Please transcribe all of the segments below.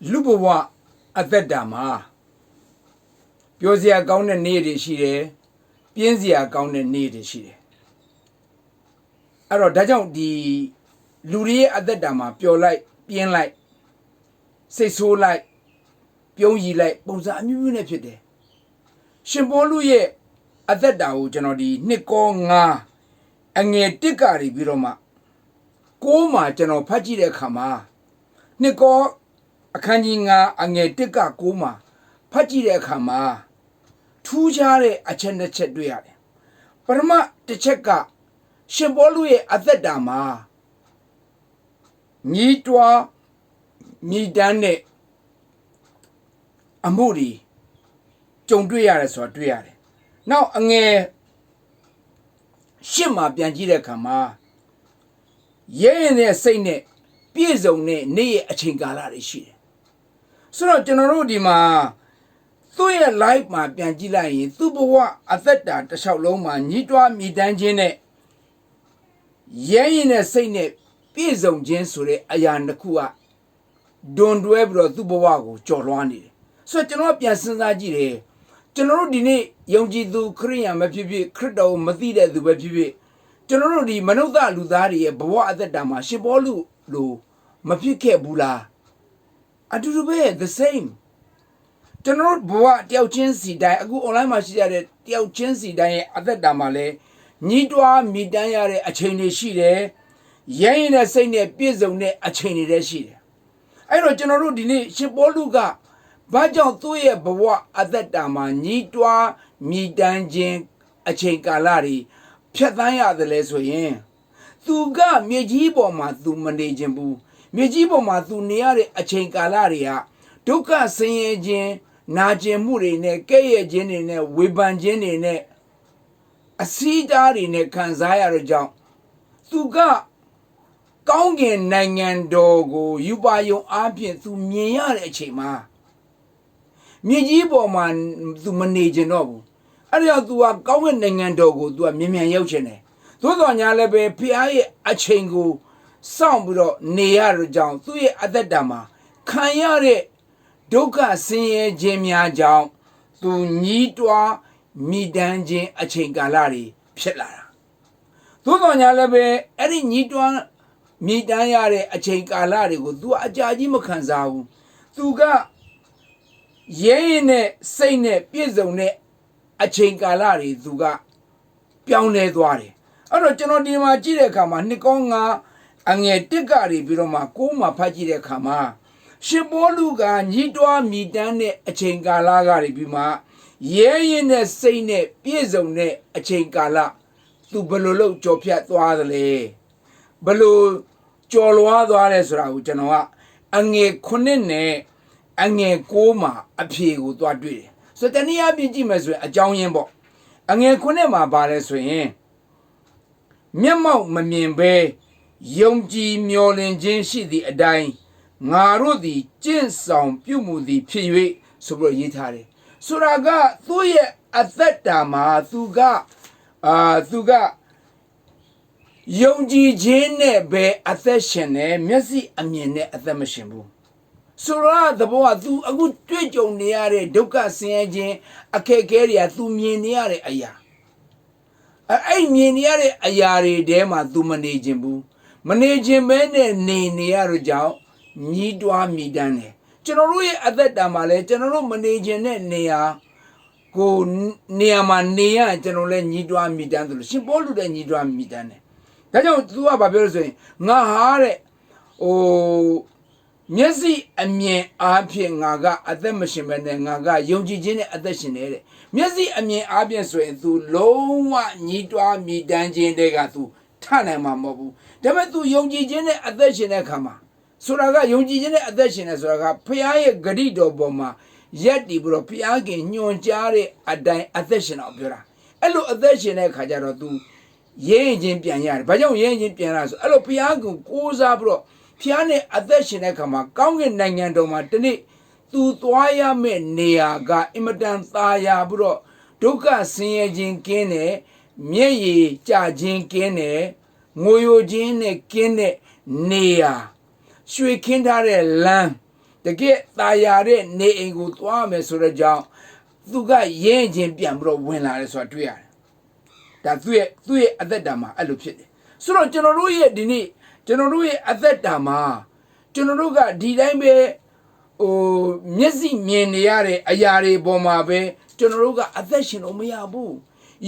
Lubawa at that dama. Piosia gown and needed she, Pienzia gown and needed she. Aro dajon di Lurie at that dama, pure light, pien light, say so light, Piongi light, Bosa amunepide. Shimboluye at that dao, Janodi, Nico nga, and ye tikari biroma. Koma jano paji de kama. Nico akanji nga ange tika koma. Paji de kama. Tujare achenda chetduare. Parma te cheka. Shimboluye atadama. Nitwa midane. Amuri. Chongduare so duare. Now ange shima bianjire kama. Ye ne say ne, Piezo ne a chingala she. So general dima, Thuya life ma bianjila in Thubawa, a theta, the Shaloma, Nidwa midanjine. Ye ne say ne, Piezo jensure, ayan the kua. Don't duebro Thubawago, Jolwani. So general piasanajire. General dine, Yonji du Korean, Mapibi, Credo, Mathida, the Webibi. Generally, Manoda Ludari, Bawa at the Dama, Shibolu, Lu, Mapike Bula. I do the same. General Bawa, Tiao Chensi, die, a good Olama, she added, Tiao Chensi, die at the Damale, Nidwa, Midayare, a chain shire, Yain, saying a bizone, a chain shire. I know General Dine, Shiboluga, Bajan Thuya Bawa at the Dama, Nidwa, Midanjin, a chain galari. Chataya the lessoyen. Thuga, Mejibo Mathu Mandejimbu, Mejibo Mathu Niare a chain galaria, Duka Sayen Jen, Najemuri ne, Kaya Jenine, Wiban Jenine, a Sidari ne Kanzaya Rajam. Thuga, Gongen Nangan Dogo, you buy your ampian through Miare Chema. Mejibo man to manage noble. Aria tua kawen dengan dogo tua mimian yochene. Todo nyalebe piaye achengu samburo neyar jang tuye atadama. Kanyare doka sinye jemia jang tu nitwa midanjin achengalari pshelara. Todo nyalebe eri nitwa midanyare achengalari go tua ajaji makanzawu. Tuga yene seine piezone a chain galari, Zuga, Pione Duare. I don't know Dima Jire Kama, Nikonga, and yet Tigari, Biroma, Kuma Pajire Kama. Shiboluga, Nidwa, Midane, a chain galagari bima, ye in a sane, Piezone, a chain gala, to Belolo Jopia Duadale. Belu Jolwa Duaresra, Genoa, and ye Kunene, and ye Goma, a pig with Duadre. So then he had been Jimmers a Jownbo. And ye Kunema Bares in Memo Mamimbe, Yongji Myolin Jin Shi the Adine, Narudi, Jin Song, Pumu the Piwe, Subro Yitari. Suraga, Thuye at that dama, Thuga, Yongji Jin be at the Shene, Messi Amine at the Machimbu. Sura the boa do a good trejo neare, Doka Saint a cakeria to mieniare aya. I mieniare ayare dema do managimbu. Managing mene ne neare jow, nidwa midane. Generally at that damale, general managing nea go near man nea, generally nidwa midan, symbol the nidwa midane. That don't do a babers, Nahare, oh. Mesi a me apian naga at the machine and naga, Yonji Jin at the Shinere. Mesi a me apian so into low nidwa mi danjin degatu, Tanama mobu. Damatu Yonji Jin at the Shinekama. Suraga Yonji Jin at the Shinesuraga, Piae Gadido Boma, yet the bro Piagi, Nyon Jare at the Athention opera. Hello, Athention Kajaro do. Ye Jin Pianar, but young Yen Pianas, Hello Piago, Koza bro. Piane attention kama kaunge nangendo matene tu toya me neaga imadan taya bro doka sinye jin kene mye cha jin kene ngoyo jin ne kene nea shwe kinထားတဲ့လမ်း တကယ်ตายရတဲ့နေအိမ်ကိုသွားမယ်ဆိုတော့ကြောင့်သူကရင်းချင်းပြန်ပြီးတော့ဝင်လာတယ်ဆိုတာတွေ့ရတယ်ဒါသူ့ရဲ့အသက်တာမှာအဲ့လိုဖြစ်တယ်ဆိုတော့ကျွန်တော်တို့ရဲ့ဒီနေ့ကျွန်တော်တို့ရဲ့အသက်တာမှာကျွန်တော်တို့ကဒီတိုင်းပဲမျက်စိမြင်နေရတဲ့အရာတွေပေါ်မှာပဲကျွန်တော်တို့ကအသက်ရှင်လို့မရဘူး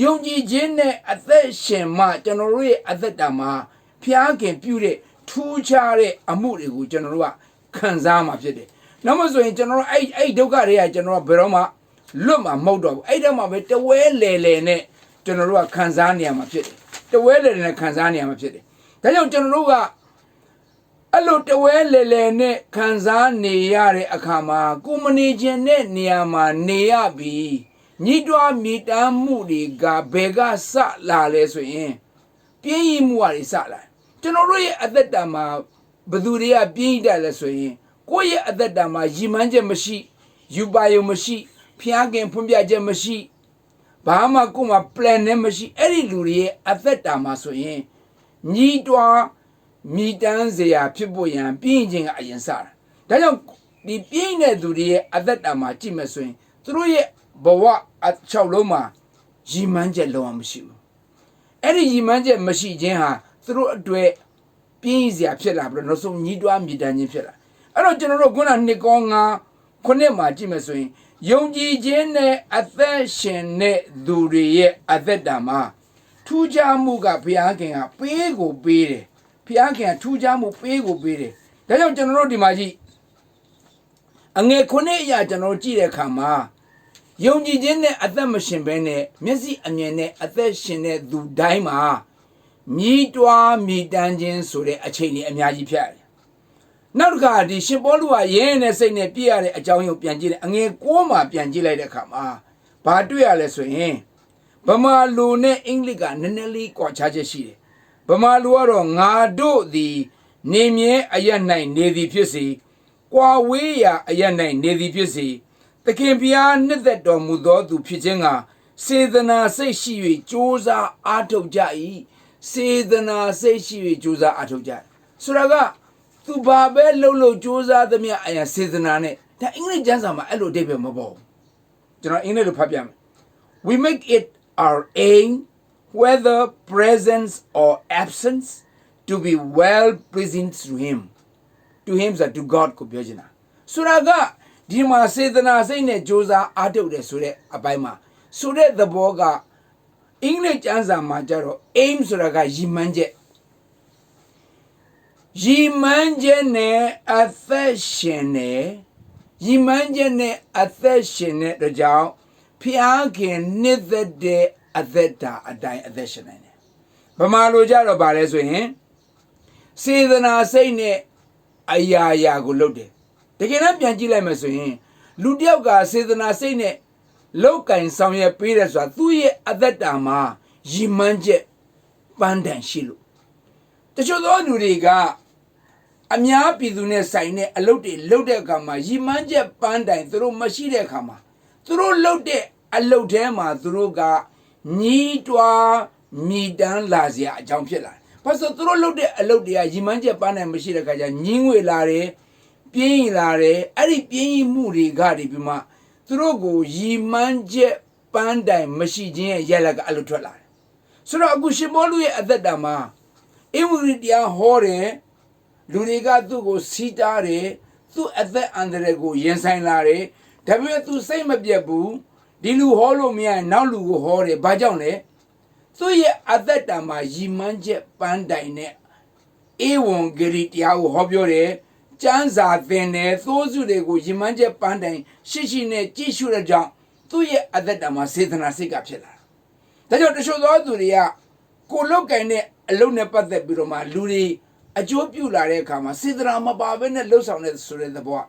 ယုံကြည်ခြင်းနဲ့အသက်ရှင်မှကျွန်တော်တို့ရဲ့အသက်တာမှာဖျားခင်ပြုတဲ့ထူးခြားတဲ့အမှုတွေကိုကျွန်တော်တို့ကခံစားမှာဖြစ်တယ်နောက်မှဆိုရင်ကျွန်တော်တို့အဲ့ဒုက္ခတွေကကျွန်တော်တို့ဘယ်တော့မှလွတ်မှာမဟုတ်တော့ဘူးအဲ့တော့မှပဲတဝဲလေလေနဲ့ကျွန်တော်တို့ကခံစားနေရမှာဖြစ်တယ်တဝဲလေလေနဲ့ခံစားနေရမှာဖြစ်တယ်ဒါကြောင့်ကျွန်တော်တို့ကအဲ့လိုတဝဲလေလေနဲ့ခံစားနေရတဲ့အခါမှာကိုမနေခြင်းတဲ့နေရာမှာနေရပြီးညှိတွားမိတမ်းမှုတွေကဘယ်ကစလာလဲဆိုရင်ပြင်းရင်မှုတွေစလာကျွန်တော်တို့ရဲ့အသက်တာမှာဘသူတွေကပြင်းတယ်လဲဆိုရင်ကိုယ့်ရဲ့အသက်တာမှာရည်မှန်းချက်မရှိယူပါယုံမရှိဖျားခင်ဖွံ့ပြချက်မရှိဘာမှကိုယ်မှာ plan နဲ့မရှိအဲ့ဒီလူတွေရဲ့အသက်တာမှာဆိုရင်ညှိတွားမိတမ်းစရာဖြစ်ဖို့ရန်ပြင်းခြင်းကအရင်စတာဒါကြောင့်ဒီပြင်းတဲ့သူတွေရဲ့အသက်တာမှာကြည့်မယ်ဆိုရင်သူတို့ရဲ့ဘဝအချောက်လုံးမှာရည်မှန်းချက်လုံးဝမရှိဘူးအဲ့ဒီရည်မှန်းချက်မရှိခြင်းဟာသူတို့အတွက်ပြင်းစရာဖြစ်လာပြီးတော့နောက်ဆုံးညှိတွားမိတမ်းခြင်းဖြစ်လာအဲ့တော့ကျွန်တော်တို့ခုနနှစ်ကောင်း9မှာကြည့်မယ်ဆိုရင်ယုံကြည်ခြင်းနဲ့အသက်ရှင်တဲ့သူတွေရဲ့အသက်တာမှာထူးခြားမှုကဘုရားခင်ကပေးကိုပေးတယ်ဘုရားခင်ကထူးခြားမှုပေးကိုပေးတယ်ဒါကြောင့်ကျွန်တော်တို့ဒီမှာကြည့်အငယ်9အရာကျွန်တော်တို့ကြည့်တဲ့အခါမှာယုံကြည်ခြင်းနဲ့အသက်မရှင်ဘဲနဲ့မျက်စိအမြင်နဲ့အသက်ရှင်တဲ့သူတိုင်းမှာမြည်တွားမြည်တမ်းခြင်းဆိုတဲ့အချိန်ကြီးအများကြီးဖြစ်ရတယ်နောက်တစ်ခါဒီရှင်ပေါလုကရဲနဲ့စိတ်နဲ့ပြည့်ရတဲ့အကြောင်းကိုပြန်ကြည့်တယ်အငယ်9မှာပြန်ကြည့်လိုက်တဲ့အခါမှာဘာတွေ့ရလဲဆိုရင်ဗမာလူနဲ့အင်္ဂလိပ်ကနည်းနည်းလေးကွာခြားချက်ရှိတယ်ဗမာလူကတော့ငါတို့သည်နေမြဲအရ၌နေသည်ဖြစ်စေကွာဝေးရာအရ၌နေသည်ဖြစ်စေသခင်ဘုရားနှစ်သက်တော်မူသောသူဖြစ်ခြင်းကစေတနာစိတ်ရှိ၍ကြိုးစားအားထုတ်ကြ၏စေတနာစိတ်ရှိ၍ကြိုးစားအားထုတ်ကြတယ်ဆိုတာကသူဘာပဲလှုပ်လှုပ်ကြိုးစားသမျှအရာစေတနာနဲ့ဒါအင်္ဂလိပ်ကျမ်းစာမှာအဲ့လိုအဓိပ္ပာယ်မပေါ်ဘူးကျွန်တော်အင်္ဂလိပ်လိုဖတ်ပြမယ် we make it our aim whether presence or absence to be well pleasing to him that to God ကိုပြောချင်တာဆိုတာကဒီမှာစေတနာစိတ်နဲ့ကြိုးစားအားထုတ်တယ်ဆိုတဲ့အပိုင်းမှာဆိုတဲ့သဘောကအင်္ဂလိပ်ကျမ်းစာမှာကျတော့ aim ဆိုတာကရည်မှန်းချက်ရည်မှန်းချက်နဲ့အသက်ရှင်နေရည်မှန်းချက်နဲ့အသက်ရှင်တဲ့ကြောင့်ဖျားခင်နှစ်သက်တဲ့အသက်တာအတိုင်းအသက်ရှင်နေတယ်ဗမာလိုကြတော့ဗာလဲဆိုရင်စေတနာစိတ်နဲ့အရာရာကိုလုပ်တယ်တကယ်တော့ပြန်ကြည့်လိုက်မယ်ဆိုရင်လူတစ်ယောက်ကစေတနာစိတ်နဲ့လောက်ကင်ဆောင်ရွက်ပေးတယ်ဆိုတာသူ့ရဲ့အသက်တာမှာရည်မှန်းချက်ပန်းတန်ရှိလို့တချို့သောလူတွေကအများပြည်သူနဲ့ဆိုင်တဲ့အလုပ်တွေလုပ်တဲ့အခါမှာရည်မှန်းချက်ပန်းတိုင်သူတို့မရှိတဲ့အခါမှာသူတို့လုပ်တဲ့အလုပ်ထဲမှာသူတို့ကညီးတွားမိတမ်းလာစရာအကြောင်းဖြစ်လာတယ်။ဘာလို့သူတို့လုပ်တဲ့အလုပ်တွေကရည်မှန်းချက်ပန်းတိုင်မရှိတဲ့အခါကျညင်းငွေလာတယ်ပြင်းရင်လာတယ်အဲ့ဒီပြင်းရင်မှုတွေကဒီပြီးမှသူတို့ကိုရည်မှန်းချက်ပန်းတိုင်မရှိခြင်းရဲ့ရက်လက်ကအဲ့လိုထွက်လာတယ်။ဆိုတော့အခုရှင်ပေါလုရဲ့အသက်တာမှာအင်္ဂလိပ်တရားဟောတယ်လူတွေကသူ့ကိုစီးတားတယ်သူ့အသက်အန္တရာယ်ကိုရင်ဆိုင်လာတယ်ဒါပေမဲ့သူစိတ်မပြတ်ဘူးဒီလူဟောလို့မရရင်နောက်လူကိုဟောတယ်ဘာကြောင့်လဲသူ့ရဲ့အသက်တာမှာရည်မှန်းချက်ပန်းတိုင်နဲ့ဧဝံဂေလိတရားကိုဟောပြောတယ်ကျမ်းစာသင်တယ်သိုးစုတွေကိုရည်မှန်းချက်ပန်းတိုင်ရှိနဲ့ကြည့်ရှုတဲ့ကြောင့်သူ့ရဲ့အသက်တာမှာစေတနာစိတ်ကဖြစ်လာတာဒါကြောင့်တချို့သောသူတွေကကိုလုတ်ကင်တဲ့အလုပ်နဲ့ပတ်သက်ပြီးတော့မှလူတွေအကျိုးပြုလာတဲ့အခါမှာစေတနာမပါဘဲနဲ့လှုပ်ဆောင်တဲ့ဆိုတဲ့သဘော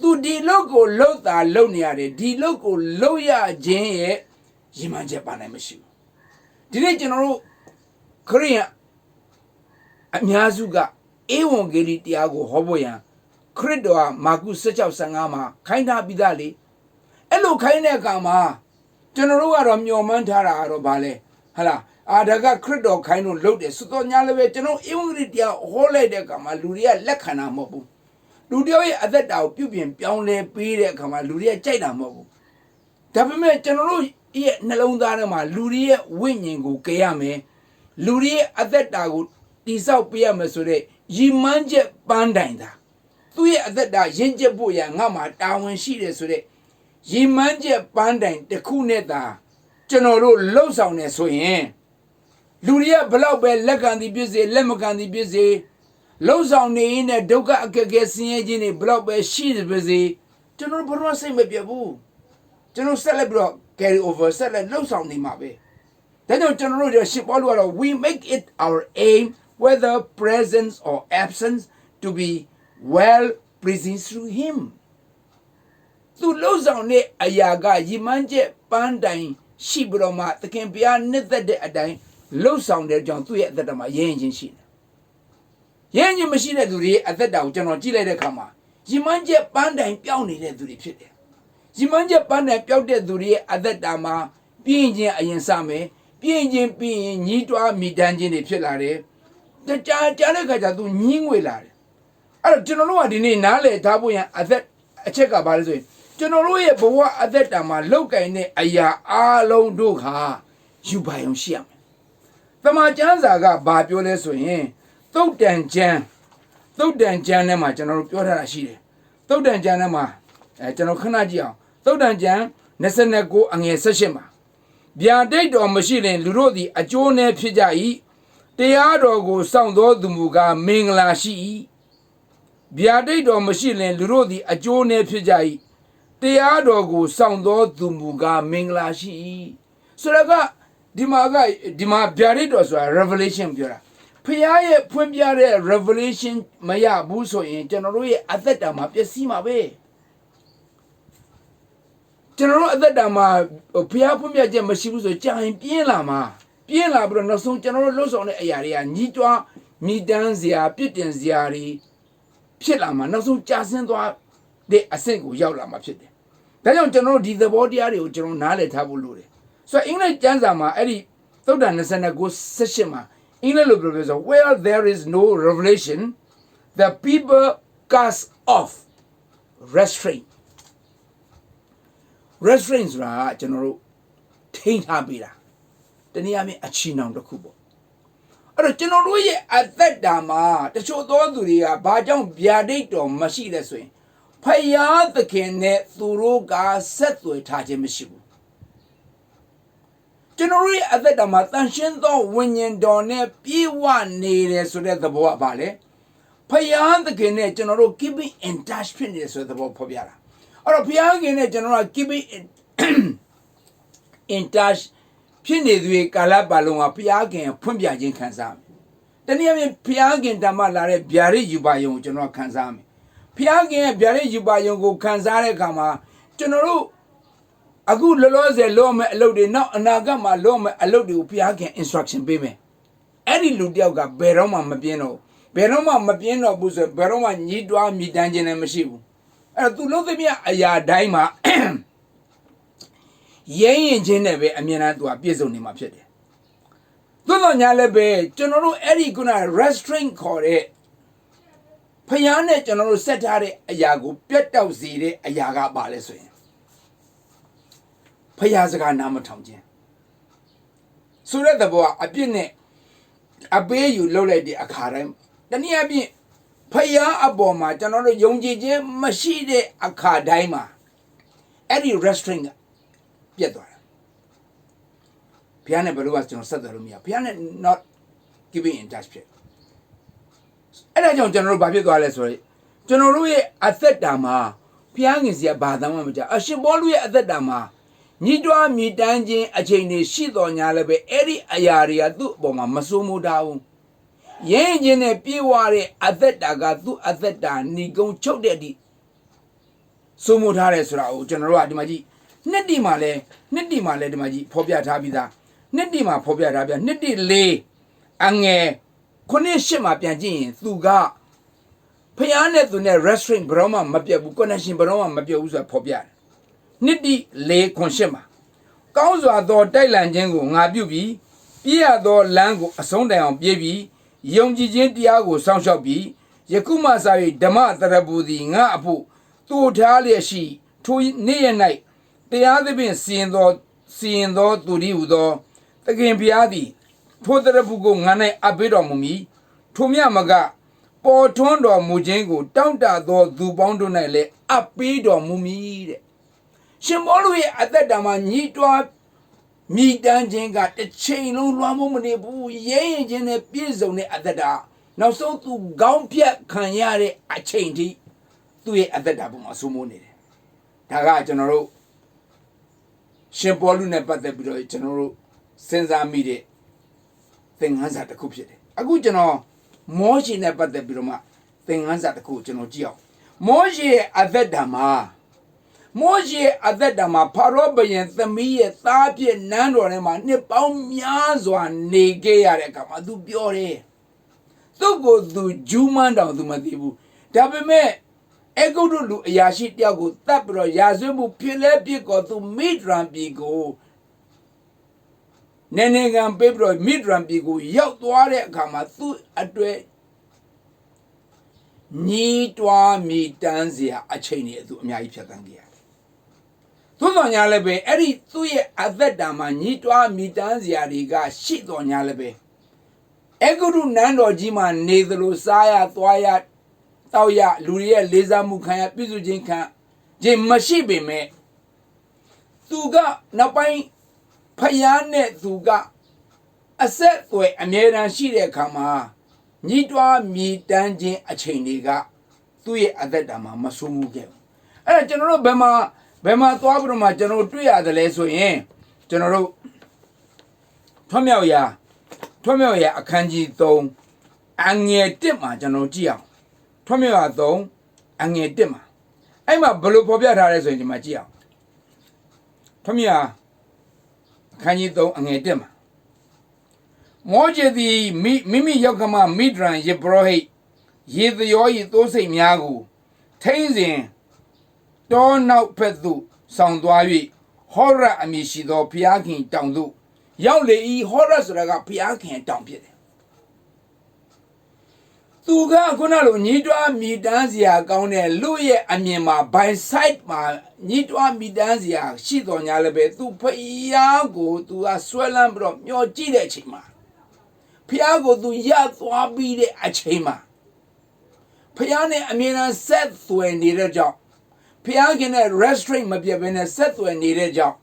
သူဒီလုပ်ကိုလှုပ်တာလှုပ်နေရတယ်ဒီလုပ်ကိုလှုပ်ရခြင်းရဲ့ရည်မှန်းချက်ပါနိုင်မရှိဘူးဒီနေ့ကျွန်တော်တို့ခရိယန်အများစုကဧဝံဂေလိတရားကိုဟောဖို့ရန်ခရစ်တော်ကမာကု16:15မှာခိုင်းထားပြီးသားလေအဲ့လိုခိုင်းတဲ့အခါမှာကျွန်တော်တို့ကတော့မျှော်မှန်းထားတာကတော့ဗာလဲဟာလားဒါကခရစ်တော်ခိုင်းလို့လုပ်တယ်ဆိုတော့ညာလည်းပဲကျွန်တော်ဧဝံဂေလိတရားဟောလိုက်တဲ့အခါမှာလူတွေကလက်ခံတာမဟုတ်ဘူး လူတယောက်ရဲ့အသက်တာကိုပြုပြင်ပြောင်းလဲပေးတဲ့အခါမှာလူတွေကကြိုက်တာမဟုတ်ဘူးဒါပေမဲ့ကျွန်တော်တို့ရဲ့နှလုံးသားထဲမှာလူတွေရဲ့ဝိညာဉ်ကိုကြရမယ်လူတွေရဲ့အသက်တာကိုတိဆောက်ပေးရမယ်ဆိုတဲ့ရည်မှန်းချက်ပန်းတိုင်တာသူ့ရဲ့အသက်တာရင့်ကျက်ဖို့ရငါ့မှာတာဝန်ရှိတယ်ဆိုတဲ့ရည်မှန်းချက်ပန်းတိုင်တစ်ခုနဲ့သာကျွန်တော်တို့လှုပ်ဆောင်နေဆိုရင်လူတွေကဘလောက်ပဲလက်ခံသည်ဖြစ်စေလက်မခံသည်ဖြစ်စေလှုပ်ဆောင်နေရင်ဒုက္ခအခက်အခဲဆင်းရဲခြင်းတွေဘလောက်ပဲရှိတယ်ဖြစ်စေကျွန်တော်ဘယ်တော့စိတ်မပြတ်ဘူးကျွန်တော်ဆက်လက်ပြီးတော့ carry over ဆက်လက်လှုပ်ဆောင်နေမှာပဲဒါကြောင့်ကျွန်တော်တို့ရှစ်ပေါလုကတော့ we make it our aim whether presence or absence to be well pleasing through him သူလှုပ်ဆောင်တဲ့အရာကရည်မှန်းချက်ပန်းတိုင်ရှိပြီးတော့မှသခင်ဘုရားနှစ်သက်တဲ့အတိုင်းလှုပ်ဆောင်တဲ့ကြောင့်သူ့ရဲ့အသက်တာမှာရင်းချင်းရှိတယ်ရင်းချင်းမရှိတဲ့သူတွေအသက်တာကိုကျွန်တော်ကြည့်လိုက်တဲ့အခါမှာရည်မှန်းချက်ပန်းတိုင်ပြောင်းနေတဲ့သူတွေဖြစ်တယ်ရည်မှန်းချက်ပန်းတိုင်ပြောက်တဲ့သူတွေရဲ့အသက်တာမှာပြင်းချင်းအရင်စမယ်ပြင်းချင်းပြီးရင်ညီးတွားမိတန်းချင်းတွေဖြစ်လာတယ်ကြားတဲ့ခါကျသူညင်းငွေလာတယ်အဲ့တော့ကျွန်တော်တို့ကဒီနေ့နားလည်ထားဖို့ရန်အချက်ကဘာလဲဆိုရင်ကျွန်တော်တို့ရဲ့ဘဝအသက်တာမှာလောက်ကင်တဲ့အရာအလုံးတို့ခါယူပါရုံရှိရမယ်တမန်ကျမ်းစာကဘာပြောလဲဆိုရင်သုတ်တန်ကျမ်းထဲမှာကျွန်တော်တို့ပြောထားတာရှိတယ်သုတ်တန်ကျမ်းထဲမှာကျွန်တော်ခဏကြည့်အောင်သုတ်တန်ကျမ်း29အငယ်18မှာဗျာဒိတ်တော်မရှိရင်လူတို့သည်အကျိုးနဲ့ဖြစ်ကြ၏တရားတော်ကိုစောင့်သောသူမူကားမင်္ဂလာရှိ၏ဗျာဒိတ်တော်မရှိရင်လူတို့သည်အကျိုးနဲ့ဖြစ်ကြ၏တရားတော်ကိုစောင့်သောသူမူကားမင်္ဂလာရှိ၏ဆိုတော့ဒီမှာဗျာဒိတ်တော်ဆိုတာ revelation ပြောတာဖခင်ရဲ့ဖွင့်ပြတဲ့ revelation မရဘူးဆိုရင်ကျွန်တော်တို့ရဲ့အသက်တာမှာပျက်စီးမှာပဲကျွန်တော်တို့အသက်တာမှာဘုရားဖွင့်ပြချက်မရှိဘူးဆိုကြာရင်ပြင်းလာပြီးတော့နောက်ဆုံးကျွန်တော်တို့လှုပ်ဆောင်တဲ့အရာတွေကညီးတွားမိတန်းစရာပြစ်တင်စရာတွေဖြစ်လာမှာနောက်ဆုံးကြာဆင်းသွားတဲ့အဆင့်ကိုရောက်လာမှာဖြစ်တယ်ဒါကြောင့်ကျွန်တော်တို့ဒီသဘောတရားတွေကိုကျွန်တော်နားလည်ထားဖို့လိုတယ်ဆိုတော့အင်္ဂလိပ်ကျမ်းစာမှာအဲ့ဒီသုတ်တန်29:18မှာအင်္ဂလိပ်လိုပြောဆို where there is no revelation the people cast off restraint ဆိုတာကျွန်တော်တို့ထိန်းထားပေးတာတနည်းအားဖြင့်အချီနှောင်တစ်ခုပေါ့အဲ့တော့ကျွန်တော်တို့ရဲ့အသက်တာမှာတချို့သောသူတွေကဘာကြောင့်ဗျာဒိတ်တော်မရှိလဲဆိုရင်ဖယားသခင်နဲ့သူတို့ကဆက်သွယ်ထားခြင်းမရှိဘူးကျွန်တော်တို့ရဲ့အသက်တာမှာတန်ရှင်းသောဝိညာဉ်တော်နဲ့ပြည့်ဝနေတယ်ဆိုတဲ့သဘောကဘာလဲဖယားသခင်နဲ့ကျွန်တော်တို့ keeping in touch ဖြစ်နေတယ်ဆိုတဲ့သဘောဖော်ပြတာအဲ့တော့ဘုရားခင်နဲ့ကျွန်တော်က keeping in touch ဖြစ်နေသူရဲ့ကာလပတ်လုံးကဘုရားခင်ဖွင့်ပြခြင်းခံစားမယ်။တနည်းအားဖြင့်ဘုရားခင်ဓမ္မလာတဲ့ဗျာဒိတ်ယူပါယုံကိုကျွန်တော်ခံစားမယ်။ဘုရားခင်ရဲ့ဗျာဒိတ်ယူပါယုံကိုခံစားတဲ့အခါမှာကျွန်တော်တို့အခုလောလောဆယ်လုပ်မယ်အလုပ်တွေနောက်အနာဂတ်မှာလုပ်မယ်အလုပ်တွေကိုဘုရားခင် instruction ပေးမယ်။အဲ့ဒီလူတယောက်ကဘယ်တော့မှမပြင်းတော့ဘူး။ဘယ်တော့မှမပြင်းတော့ဘူးဆိုဘယ်တော့မှညှိတွားမိတန်းခြင်းလည်းမရှိဘူး။အဲ့တော့သူလုံးသမျှအရာတိုင်းမှာရဲရင်ချင်းနဲ့ပဲအမြဲတမ်းသူကပြည့်စုံနေမှာဖြစ်တယ်။သို့တော်ညာလည်းပဲကျွန်တော်တို့အဲ့ဒီခုန restraint ခေါ်တဲ့ဖျားနဲ့ကျွန်တော်တို့ဆက်ထားတဲ့အရာကိုပြတ်တောက်စေတဲ့အရာကပါလဲဆိုရင်ဖျားစကားနားမထောင်ခြင်းဆိုတဲ့သဘောကအပြစ်နဲ့အပေးယူလုပ်လိုက်တဲ့အခါတိုင်းတနည်းအားဖြင့်ဖျားအပေါ်မှာကျွန်တော်တို့ယုံကြည်ခြင်းမရှိတဲ့အခါတိုင်းမှာအဲ့ဒီ restraint ကပြတ်သွားတယ်ဘုရားနဲ့ဘယ်လိုကကျွန်တော်ဆက်သွယ်လို့မရဘုရားနဲ့ not giving in touch ဖြစ်အဲ့ဒါကြောင့်ကျွန်တော်တို့ဘာဖြစ်သွားလဲဆိုတော့ကျွန်တော်တို့ရဲ့အသက်တာမှာဘုရားငင်စီကဘာသာမှမကြအရှင်ဘောလူရဲ့အသက်တာမှာညှိတွားမြည်တမ်းခြင်းအချိန်တွေရှိတော်ညာလည်းပဲအဲ့ဒီအရာတွေကသူ့အပေါ်မှာမစိုးမိုးတာဘူးရင်းချင်းနဲ့ပြေးဝတဲ့အသက်တာကသူ့အသက်တာဏီကုံချုပ်တဲ့အထိစိုးမိုးထားတယ်ဆိုတာကိုကျွန်တော်တို့ကဒီမှာကြည့်နှစ်တိမှာလဲဒီမှာကြီးဖော်ပြထားပြီးသားနှစ်တိမှာဖော်ပြထားပြနှစ်တိ၄အငယ်9-8မှာပြန်ကြည့်ရင်သူကဖျားနဲ့သူနဲ့ restraint ဘယ်တော့မှမပြတ်ဘူး connection ဘယ်တော့မှမပြတ်ဘူးဆိုတာဖော်ပြတယ်နှစ်တိ4-8မှာကောင်းစွာသောတိုက်လန်ခြင်းကိုငါပြုပြီးပြည့်ရသောလမ်းကိုအဆုံးတိုင်အောင်ပြေးပြီးယုံကြည်ခြင်းတရားကိုစောင့်ရှောက်ပြီး Yakuma Sai Dama Tarabudi, Napu, Tu Talia to near night. The other been seeing though, to you though, the game Piadi, Potarabugo, Nane, Abidomumi, Tumiamaga, Portondo Mujengo, down that door, Dubondo Nile, Abido Mumi. Shimolu at that dama, Nitwa, me dungeon got the chain on Ramomani, Yay, and a pizzone at the da. Now so to Gaumpia Canyare, a chain to it at the double Masumuni. Taga General. Shempolu ne pate biro general senza mide thing hansa ta kupshide aku jeno moshi ne pate biro ma thing hansa ta ku jeno jiao moshi adadama paro bayen thami ye tha phit nan tor ne maနှစ်ပေါင်းများစွာနေခဲ့ရတဲ့အခါမှာသူပြောတယ်သူ့ကိုသူဂျူးမန်းတောင်သူမသိဘူးဒါပေမဲ့Egodu lu ayashi tiago tapro yazumu pile piko tu midram piko Nenegam pebro midram piko yaut ware kama tu atwe Ni twa mi tanzia a chain to Mia Piatangia. Tudo Nyalebe, Eri Tuye Avedama, Ni twa mi tanzia riga, shit on Yalebe. Egodu Nando Jima, Nedalo Saya, Twaya, Tauya, Luria, Leza Mukaya, Pizujinka, Jim Mashibe me. Tuga, Napai, Payane, Tuga. A set way, a mere and she kama. Nitwa mi tanjin a chainiga, Tuye Adama, Masumu game. And General Bema Tuabruma, General Tuya, the leso in General Tomioya, a kanji thong, Anye Dima, General Gia. Tomioya thong, Anye Dima. I'm a blue popia reso in my Gia. Tomia, kanji thong, Anye Dima. Moje the Mimi Yokama Midran ye brohe ye the yoy those miagu Tazin Don out petu sound dwawi horror amishido piaking down do Yaule horrors raga piaking down pit. Tuga Gunalo Nidwa Midanzia Gaune Louis Amima by sight ma Nidwa Midanzia Shidon Yalabe tu Payago to a swellan bro your Gide Chima. Piago do yat or be the achema. Piane Amina said to a needed job. Piagin a restaurant may be a set to a needed job.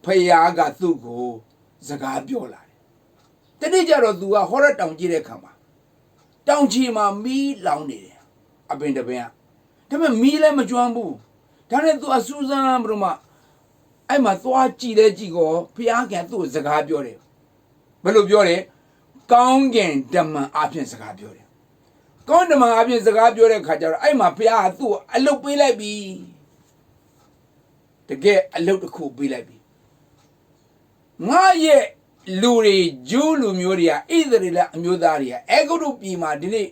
Piaga to go Zagabiola. The Nijaro do a horror down Girecama. Down Jima me loundy. I've been the bear. Tell me Majuambu. Turn it to a Susan Bruma. I'm a thought Gigo, Piaga to Zagabiola. Belubiore, Gongen Dama Apians Gabiore. Gondama Apians Gabiore Kajar, I'm a pia too, I look be like be. To get a little cool be like be. Maye Luri, Julu Muria, either la Mudaria, Ego to be my dinner.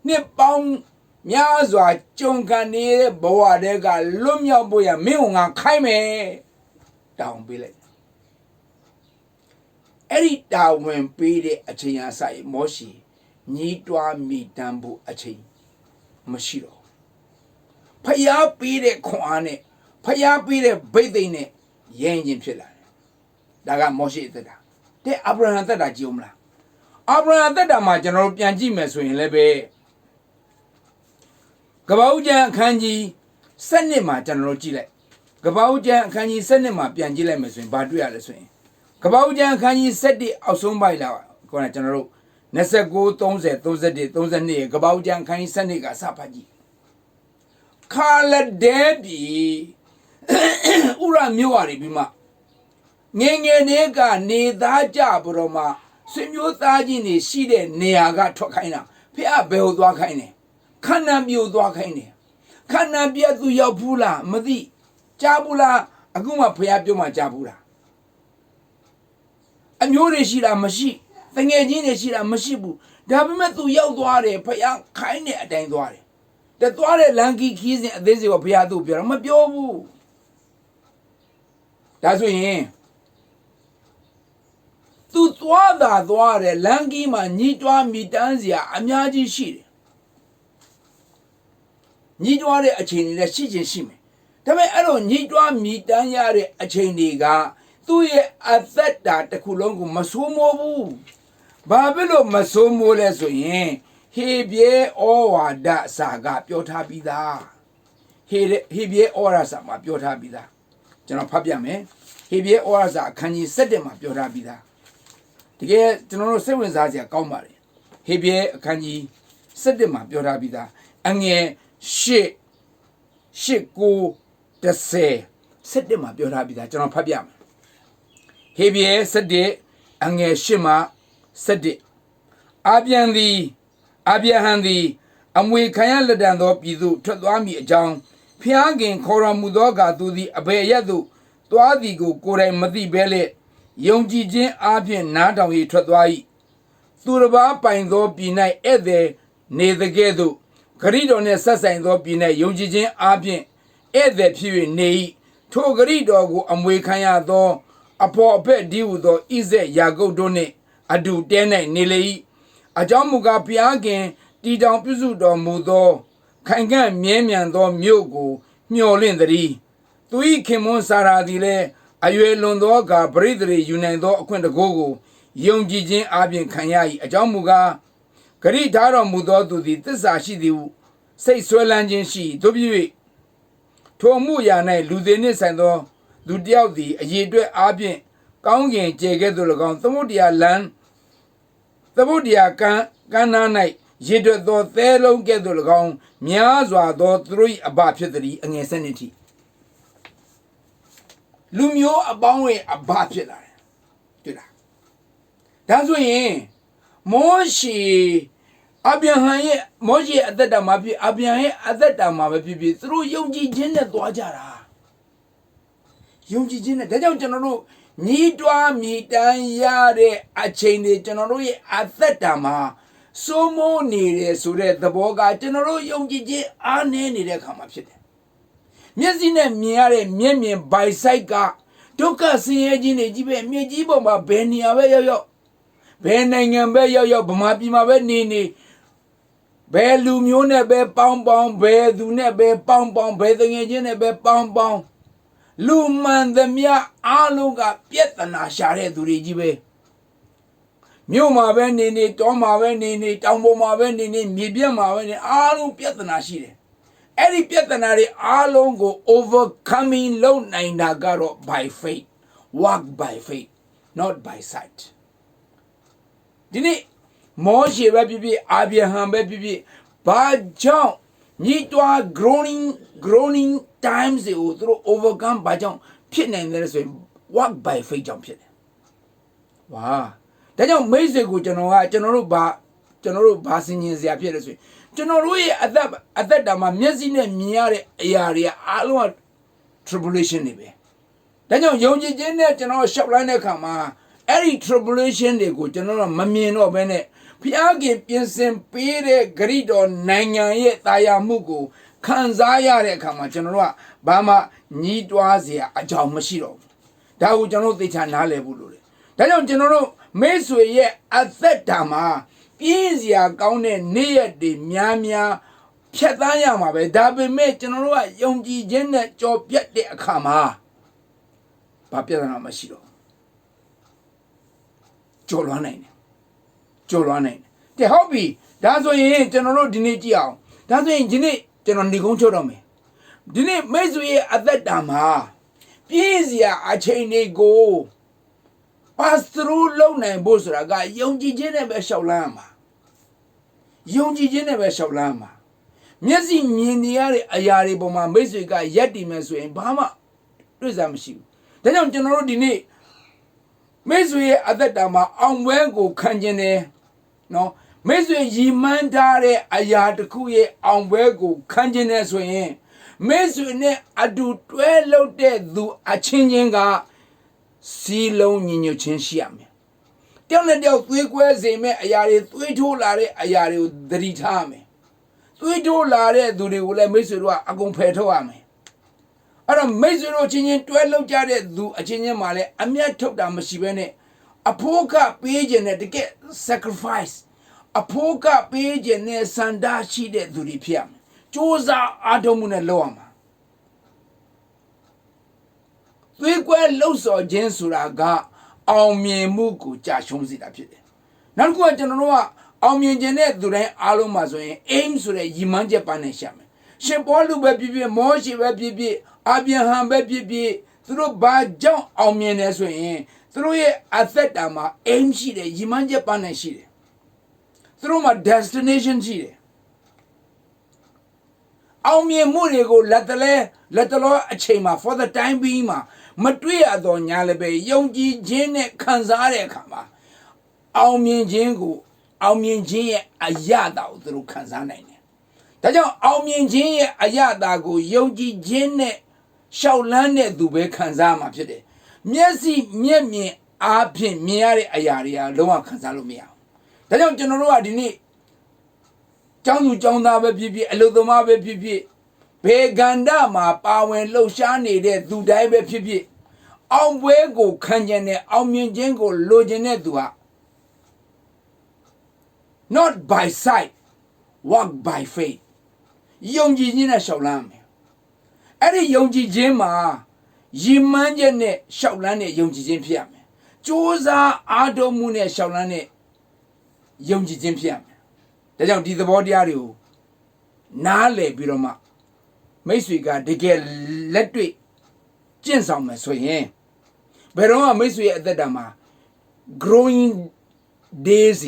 Nippon Miazwa, Chonka near Boa Dega, Lumia Boya, Milna, Kaime. Down be like. Eri da when pede a chain side moshi, Nidwa mi dambu a chain. Mashiro. Paya pede koane, Paya pede bathing, Yanjin Pilla. Daga moshi theta. De Abraham theta jumla. Abraham theta ma general Pianji Meswin lebe. Gabauja Kanji, Sanima general Chile. Gabauja Kanji Sanima Pianjile Meswin, Badria the swing. Kabaujan Kanyi said the Ausumbai Lawa, Kona General. Nesego Tonze, Tonze, Kabaujan Kanyi Saniga Sapaji. Kala Debi Ura Muari Bima. Nenge Nega, Ne Daja Broma, Simu Tajini, Side, Neaga Tokaina, Pia Bel Dwakaine, Kana Mu Dwakaine, Kana Bia du Yapula, Madi, Jabula, Aguma Piabuma Jabula. And your Shira Mashi, Tangajin Shira Mashibu, Dabimetu Yauare, Paya, Kaine at Danduare. The Tuare Lanky keys in this of Piadu, Piramabiobu. That's what he သူသွားတာသွားတယ်လမ်းကြီးမှာညှိတွားမိတန်းစရာအများကြီးရှိတယ်ညှိတွားတဲ့အချိန်တွေလည်းရှိချင်းရှိမယ်ဒါပေမဲ့အဲ့လိုညှိတွားမိတန်းရတဲ့အချိန်တွေကသူ့ရဲ့အသက်တာတစ်ခုလုံးကိုမဆိုးမိုးဘူးဘာဖြစ်လို့မဆိုးမိုးလဲဆိုရင်ဟေဘရဲဩဝါဒစာကပြောထားပြီးသားဟေဘရဲဩဝါဒစာမှာပြောထားပြီးသားကျွန်တော်ဖတ်ပြမယ်ဟေဘရဲဩဝါဒစာအခန်းကြီး7မှာပြောထားပြီးသားတကယ်ကျွန်တော်တို့စိတ်ဝင်စားစရာကောင်းပါတယ်ဟေဘရဲအခန်းကြီး7မှာပြောထားပြီးသားအငယ်8 9 10မှာပြောထားပြီးသားကျွန်တော်ဖတ်ပြမယ်ဟေဘရဲ7အငယ်8မှ7အာဗျံသည်အာဗျဟံသည်အမွေခံရလက်တံသောပြည်သို့ထွက်သွားမည်အကြောင်းဖျားခင်ခေါ်တော်မူသောကသူသည်အဘယ်ရက်သို့သွားသည်ကိုကိုယ်တိုင်မသိဘဲလေယုံကြည်ခြင်းအားဖြင့်နားထောင်၍ထွက်သွား၏သူတစ်ပါးပိုင်သောပြည်၌ဧည့်သည်နေသကဲ့သို့ဂရိတော်နှင့်ဆက်ဆိုင်သောပြည်၌ယုံကြည်ခြင်းအားဖြင့်ဧည့်သည်ဖြစ်၍နေ၏ထိုဂရိတော်ကိုအမွေခံရသောအဖော်အဖက်ဒီဟုသောဣဇက်ယာကုပ်တို့နှင့်အတူတဲ၌နေလေ၏အကြောင်းမူကားဘုရားခင်တည်တောင်ပြုစုတော်မူသောခိုင်ခံ့မြဲမြံသောမြို့ကိုမျှော်လင့်သည်သူ၏ခင်မွန်းစာရာသည်လည်းအရွယ်လွန်သောအခါပရိသေတွေယူနိုင်သောအခွင့်တကိုးကိုယုံကြည်ခြင်းအပြင်ခံရ၏အကြောင်းမူကားဂရိထားတော်မူသောသူသည်သစ္စာရှိသည်ဟုစိတ်ဆွဲလန်းခြင်းရှိသို့ဖြစ်၍ထိုမှုရာ၌လူသေးနှင့်ဆိုင်သောလူတစ်ယောက်သည်အရေးအတွက်အပြင်ကောင်းကင်ကျေကဲ့သို့၎င်းသမုဒ္ဒရာလမ်းသမုဒ္ဒရာကမ်းနား၌ရည်တွက်သောသဲလုံးကဲ့သို့၎င်းများစွာသောသူတို့၏အဘဖြစ်သည်အငယ်7နှစ်ထိလူမျိုးအပေါင်းရဲ့အဘဖြစ်လာတယ်တွေ့လားဒါဆိုရင်မောရှေအဗျာဟံရဲ့မောရှေအသက်တာမှာဖြစ်အဗျာရဲ့အသက်တာမှာပဲဖြစ်ဖြစ်သူတို့ယုံကြည်ခြင်းနဲ့သွားကြတာယုံကြည်ခြင်းနဲ့ဒါကြောင့်ကျွန်တော်တို့ညီးတွားမြည်တမ်းရတဲ့အချိန်တွေကျွန်တော်တို့ရဲ့အသက်တာမှာစိုးမိုးနေတယ်ဆိုတဲ့သဘောကကျွန်တော်တို့ယုံကြည်ခြင်းအားနည်းနေတဲ့အခါမှာဖြစ်တယ်မျက်စိနဲ့မြင်ရတဲ့မျက်မြင်ဘိုင်ဆိုင်ကဒုက္ခဆင်းရဲခြင်းတွေကြီးပဲမြေကြီးပေါ်မှာဘယ်နေရာပဲရောက်ရောက်ဘယ်နိုင်ငံပဲရောက်ရောက်ဗမာပြည်မှာပဲနေနေဘယ်လူမျိုးနဲ့ပဲပေါင်းပေါင်းဘယ်သူနဲ့ပဲပေါင်းပေါင်းဘယ်တငယ်ချင်းနဲ့ပဲပေါင်းပေါင်းလူမှန်သမျှအားလုံးကပြဿနာရှာတဲ့သူတွေကြီးပဲမြို့မှာပဲနေနေတောမှာပဲနေနေတောင်ပေါ်မှာပဲနေနေမြေပြက်မှာပဲနေအားလုံးပြဿနာရှိတယ်အဲ့ဒီပြဿနာတွေအားလုံးကို overcoming လုပ်နိုင်တာကတော့ by faith walk by faith not by sight ဒီနေ့မောရှေပဲဖြစ်ဖြစ်အာဗြဟံပဲဖြစ်ဖြစ်ဘာကြောင့်ညီးတွား groaning times ကိုသူတို့ overcome ဘာကြောင့်ဖြစ်နိုင်တယ်ဆိုရင် walk by faith ကြောင့်ဖြစ်တယ်ဝါဒါကြောင့်မိတ်ဆွေကိုကျွန်တော်တို့ဘာစင်ကျင်စရာဖြစ်လဲဆိုရင်ကျွန်တော်တို့ရဲ့အသက်တာမှာမျက်စိနဲ့မြင်ရတဲ့အရာတွေကအားလုံးက tribulation တွေပဲဒါကြောင့်ယုံကြည်ခြင်းနဲ့ကျွန်တော်ရှောက်လိုက်တဲ့အခါမှာအဲ့ဒီ tribulation တွေကိုကျွန်တော်တို့မမြင်တော့ဘဲနဲ့ဘုရားခင်ပြင်ဆင်ပေးတဲ့ဂရိတော်နိုင်ငံရဲ့တာယာမှုကိုခံစားရတဲ့အခါမှာကျွန်တော်တို့ကဘာမှညီးတွားစရာအကြောင်းမရှိတော့ဘူးဒါကိုကျွန်တော်တို့သိချာနားလည်ဖို့လိုတယ်ဒါကြောင့်ကျွန်တော်တို့မိတ်ဆွေရဲ့အသက်တာမှာပြင်းစရာကောင်းတဲ့နေ့ရက်တွေများဖြတ်သန်းရမှာပဲဒါပေမဲ့ကျွန်တော်တို့ကယုံကြည်ခြင်းနဲ့ကြော်ပြတ်တဲ့အခါမှာဘာပြဿနာမရှိတော့ကြော်လွှမ်းနိုင်တယ်တဲ့ဟုတ်ပြီဒါဆိုရင်ကျွန်တော်တို့ဒီနေ့ကြည့်အောင်ဒါဆိုရင်ဒီနေ့ကျွန်တော်နေကုန်းချုပ်တော့မယ်ဒီနေ့မိတ်ဆွေရဲ့အသက်တာမှာပြင်းစရာအချိန်တွေကို pass through လုပ်နိုင်ဖို့ဆိုတာကယုံကြည်ခြင်းနဲ့ပဲရှောက်လန်းရမှာမျက်စိမြင်နေရတဲ့အရာတွေပေါ်မှာမိတ်ဆွေကရက်တည်မယ်ဆိုရင်ဘာမှတွေ့စားမရှိဘူးဒါကြောင့်ကျွန်တော်တို့ဒီနေ့မိတ်ဆွေရဲ့အသက်တာမှာအောင်ပွဲကိုခံကျင်တယ်နော်မိတ်ဆွေရည်မှန်းထားတဲ့အရာတစ်ခုရဲ့အောင်ပွဲကိုခံကျင်တယ်ဆိုရင်မိတ်ဆွေနဲ့အတူတွဲလုပ်တဲ့သူအချင်းချင်းကစီလုံးညီညွတ်ခြင်းရှိရမယ်တယောက်နဲ့တယောက်သွေးကွဲစေမဲ့အရာတွေသွေးထိုးလာတဲ့အရာတွေကိုသတိထားမယ်သွေးထိုးလာတဲ့သူတွေကိုလည်းမိတ်ဆွေတို့ကအကုန်ဖယ်ထုတ်ရမယ်အဲ့တော့မိတ်ဆွေတို့ချင်းချင်းတွဲလုပ်ကြတဲ့သူအချင်းချင်းမှလည်းအမျက်ထုတ်တာမရှိဘဲနဲ့ a poka page and to get sacrifice. A poka page and a sanda she did to the piam. Josa Adomuna Loama. We quite low so Jensuraga, our me muku, Jashonzi that pit. Not go at Genoa, our me genet during Alomazo, aims to the Yimanja Panesham. She bolu baby, more she baby, Abiaham baby, through bad John, our me in. Through it, I thought I'm aim she the Yimanja Paneshi. Through my destination she. Our me Murigo, let the law a chamber for the time being. Matria don Yalabe, Yongi Jene Kanzare Kama. Our me Jingo, our me Jin a yada through Kanzane. Tajo, our me Jin a yada go, Yongi Jene Shaolane Dube Kanzama Pide. Miasi Miami Apin Miari Ayaria, Loa Kanzalumia. Tajo General Adini Jangu Jonda Bibi, Elodoma Bibi. Peganda ma pawen lo shani de du dai be phit phit aung pwe ko khan chin ne aung myin chin ko lo chin ne tu ha not by sight walk by faith ယုံကြည်ခြင်းနဲ့ရှောက်လန်းမယ်အဲ့ဒီယုံကြည်ခြင်းမှာရည်မှန်းချက်နဲ့ရှောက်လန်းတဲ့ယုံကြည်ခြင်းဖြစ်ရမယ်ကြိုးစားအားထုတ်မှုနဲ့ရှောက်လန်းတဲ့ယုံကြည်ခြင်းဖြစ်ရမယ်ဒါကြောင့်ဒီသဘောတရားတွေကိုနားလည်ပြီးတော့မှမိတ်ဆွေကတကယ်လက်တွေ့ကျင့်ဆောင်မယ်ဆိုရင်ဘယ်တော့မှမိတ်ဆွေရဲ့အသက်တာမှာ growing days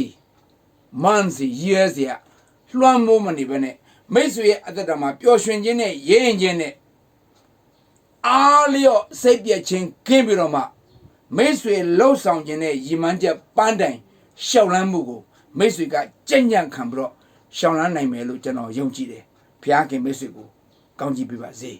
months years ရလွှမ်းမိုးမနေဘဲနဲ့မိတ်ဆွေရဲ့အသက်တာမှာပျော်ရွှင်ခြင်းနဲ့ရဲရင်ခြင်းနဲ့အားလျော့စိတ်ပြည့်ခြင်းကင်းပြီးတော့မှမိတ်ဆွေလှုပ်ဆောင်ခြင်းနဲ့ရည်မှန်းချက်ပန်းတိုင်ရှောက်လန်းမှုကိုမိတ်ဆွေကကြံ့ကြံ့ခံပြီးတော့ရှောက်လန်းနိုင်မယ်လို့ကျွန်တော်ယုံကြည်တယ်ဘုရားခင်မိတ်ဆွေကိုကောင်းချီးပေးပါစေ